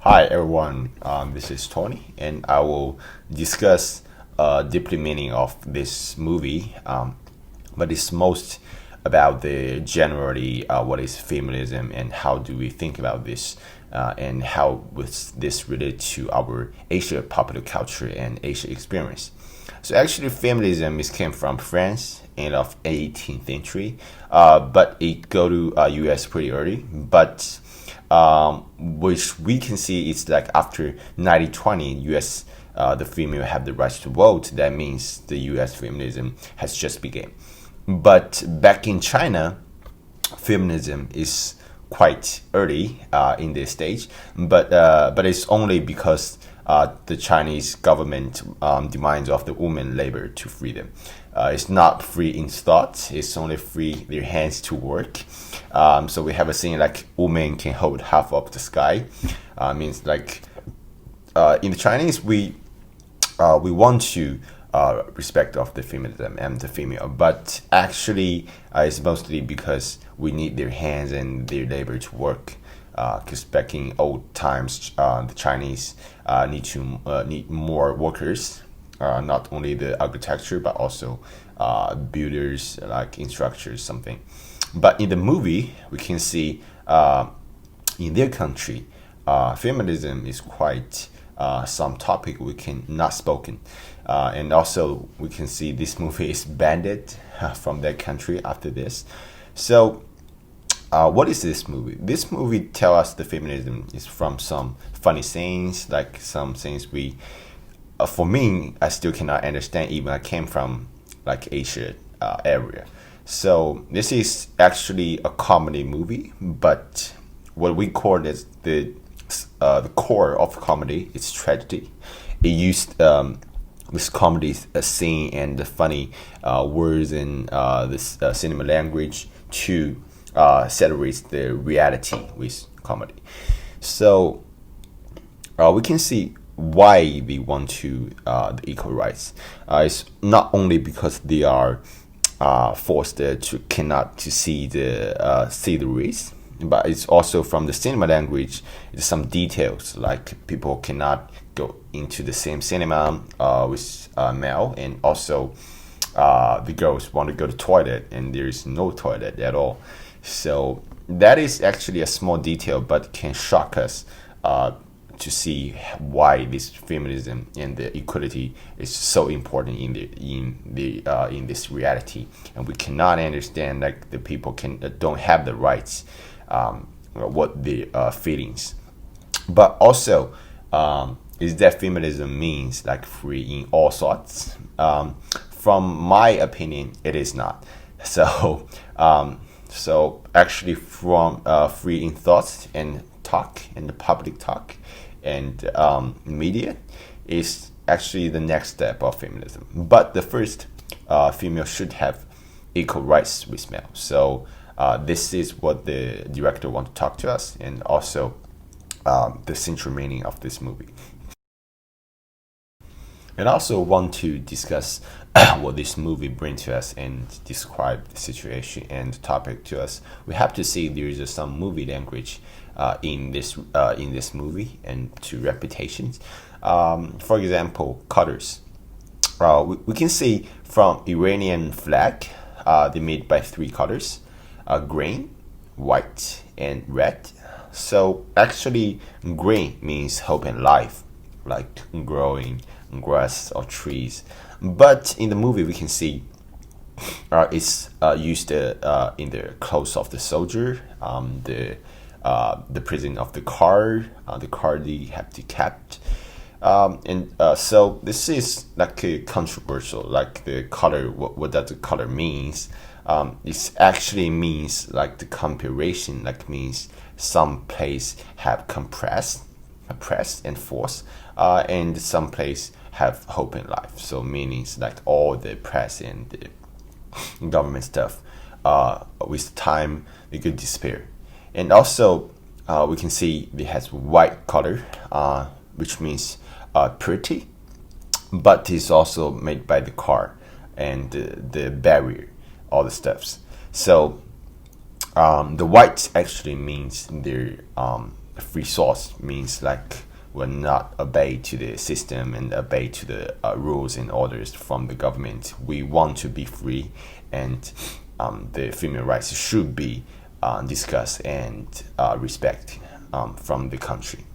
Hi everyone, this is Tony, and I will discuss deeply meaning of this movie. But it's most about the generally what is feminism and how do we think about this, and how was this related to our Asia popular culture and Asia experience. So actually, feminism is came from France, end of 18th century, but it go to U.S. pretty early, but which we can see it's like after 1920 US the female have the right to vote. That means the US feminism has just begun. But back in China, feminism is quite early in this stage, but it's only because the Chinese government demands of the woman labor to freedom. It's not free in thought; it's only free their hands to work. So we have a saying like women can hold half of the sky. Means like in the Chinese we want to respect of the feminism and the female, but actually it's mostly because we need their hands and their labor to work. Because back in old times, the Chinese need more workers, not only the architecture but also builders like instructors something. But in the movie, we can see in their country, feminism is quite some topic we can not spoken, and also we can see this movie is banned from that country after this. So, what is this movie? This movie tell us the feminism is from some funny sayings, like some things we, for me, I still cannot understand. Even I came from like Asia area. So this is actually a comedy movie, but what we call it the core of comedy is tragedy. It used this comedy scene and the funny words and this cinema language to celebrate the reality with comedy. So we can see why they want to the equal rights. It's not only because they are forced to cannot to see the race, but it's also from the cinema language. It's some details like people cannot go into the same cinema with male, and also the girls want to go to toilet and there is no toilet at all. So that is actually a small detail, but can shock us to see why this feminism and the equality is so important in this reality, and we cannot understand like the people don't have the rights, what the feelings, but also is that feminism means like free in all sorts. From my opinion, it is not. So so actually from free in thoughts and talk and the public talk and media is actually the next step of feminism. But the first, female should have equal rights with male. So this is what the director want to talk to us, and also the central meaning of this movie. And also want to discuss what this movie brings to us and describe the situation and the topic to us. We have to see there is some movie language in this movie and to reputations. For example, colors. We can see from Iranian flag, they made by three colors: green, white, and red. So actually, green means hope and life, like growing grass or trees. But in the movie, we can see it's used in the clothes of the soldier, the prison of the car they have to kept, and so this is like a controversial. Like the color, what does the color means? It actually means like the comparison, like means some place have compressed, oppressed and forced, and some place have hope in life. So meanings like all the press and the government stuff, with time they could despair. And also we can see it has white color, which means pretty, but it's also made by the car and the barrier, all the stuffs. So the white actually means their free source means like will not obey to the system and obey to the rules and orders from the government. We want to be free, and the female rights should be discussed and respect from the country.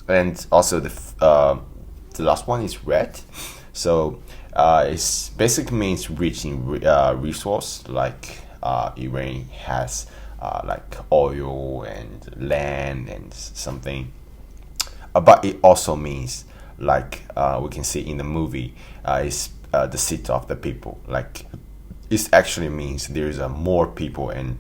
And also the last one is red. So it basically means reaching resource like Iran has like oil and land and something. But it also means like we can see in the movie is the seat of the people. Like it actually means there's more people and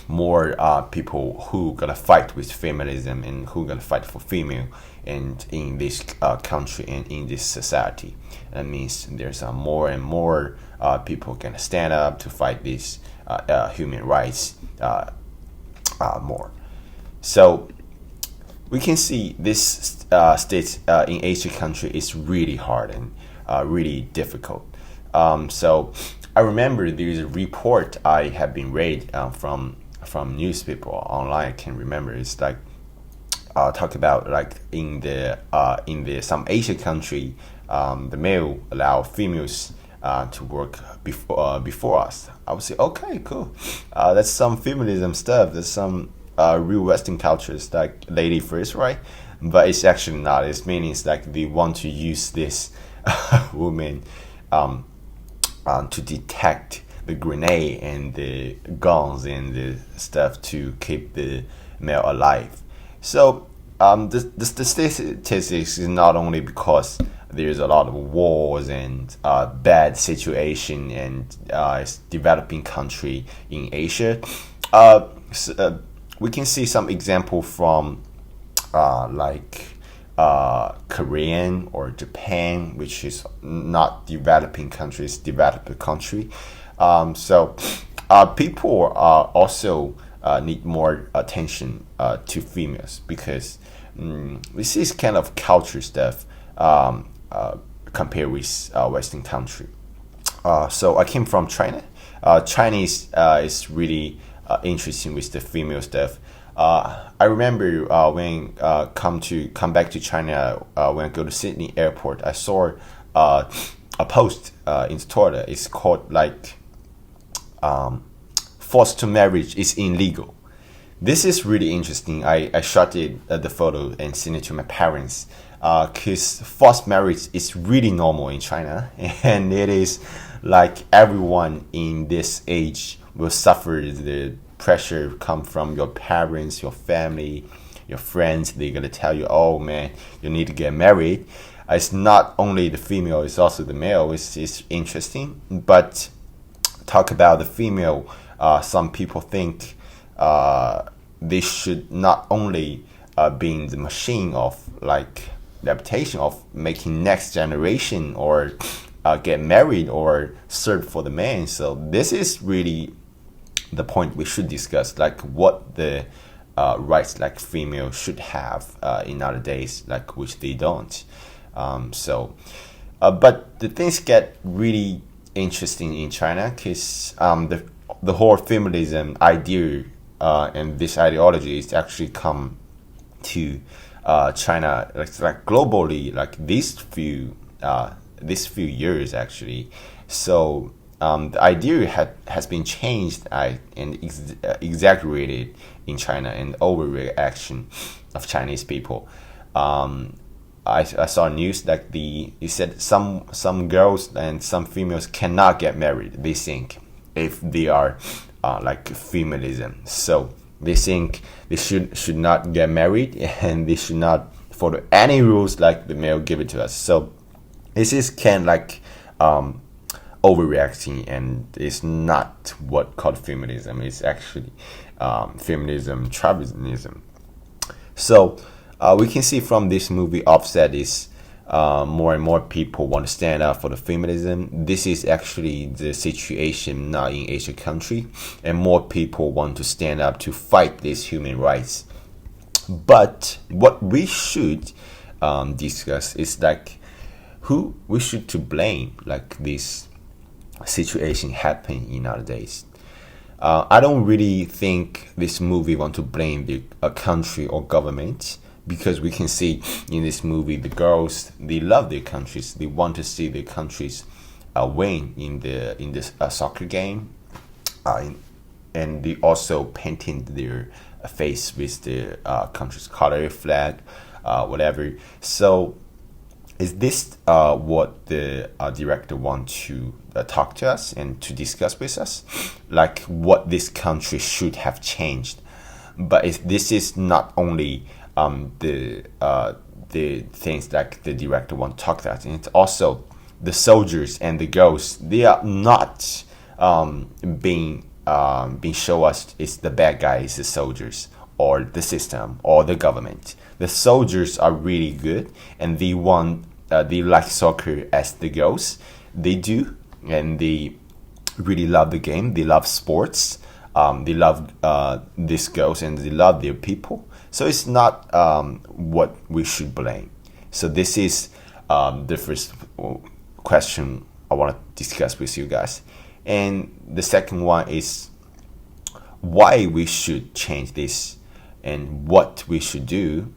more people who gonna fight with feminism and who gonna fight for female and in this country and in this society. That means there's more and more people gonna stand up to fight these human rights more. So we can see this state in Asian country is really hard and really difficult. So I remember there is a report I have been read from newspaper online. I can remember it's like talk about like in the some Asian country, the male allow females to work before us. I would say okay, cool. That's some feminism stuff. That's some real Western cultures like lady first, right? But it's actually not. It's meaning it's like they want to use this woman to detect the grenade and the guns and the stuff to keep the male alive. So the statistics is not only because there's a lot of wars and bad situation and it's developing country in Asia. We can see some example from like Korean or Japan, which is not developing countries, developed country. So people also need more attention to females because this is kind of culture stuff compared with Western country. So I came from China. Chinese is really interesting with the female stuff. I remember when come back to China, when I go to Sydney airport, I saw a post in Twitter. It's called like forced marriage is illegal. This is really interesting. I shot it the photo and sent it to my parents because forced marriage is really normal in China, and it is like everyone in this age will suffer the pressure come from your parents, your family, your friends. They're gonna tell you, oh man, you need to get married. It's not only the female, it's also the male. It's interesting. But talk about the female, some people think they should not only be the machine of like the reputation of making next generation or get married or serve for the man. So this is really the point we should discuss, like what the rights like female should have in nowadays, like which they don't. But the things get really interesting in China because the whole feminism idea and this ideology is actually come to China like globally like these few years actually. So the idea has been changed and exaggerated in China and overreaction of Chinese people. I saw news like it said some girls and some females cannot get married. They think if they are like feminism, so they think they should not get married and they should not follow any rules like the male give it to us. So this is kind of like overreacting, and it's not what called feminism. It's actually feminism, tribalism. So we can see from this movie Offset is more and more people want to stand up for the feminism. This is actually the situation now in Asian country, and more people want to stand up to fight these human rights. But what we should discuss is like who we should to blame like this situation happening in nowadays. I don't really think this movie want to blame a country or government, because we can see in this movie the girls, they love their countries. They want to see their countries win in this soccer game, and they also painting their face with the country's color, flag, whatever. So is this what the director want to talk to us and to discuss with us, like what this country should have changed? But this is not only the things like the director want to talk about, and it's also the soldiers and the girls. They are not being show us it's the bad guys, the soldiers or the system or the government. The soldiers are really good, and they like soccer as the girls. They do, and they really love the game. They love sports. They love these girls, and they love their people. So it's not what we should blame. So this is the first question I want to discuss with you guys. And the second one is why we should change this and what we should do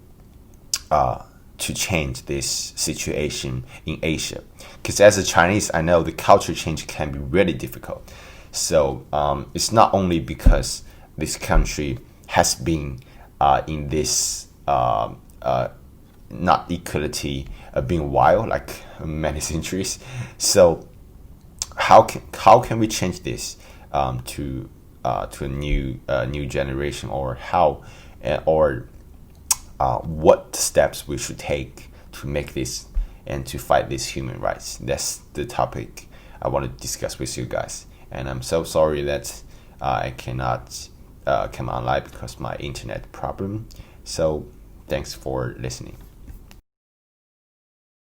to change this situation in Asia. Because as a Chinese, I know the culture change can be really difficult. So it's not only because this country has been in this not equality being wild like many centuries. So how can we change this to a new generation, or how or what steps we should take to make this and to fight this human rights? That's the topic I want to discuss with you guys. And I'm so sorry that I cannot come online because my internet problem. So thanks for listening.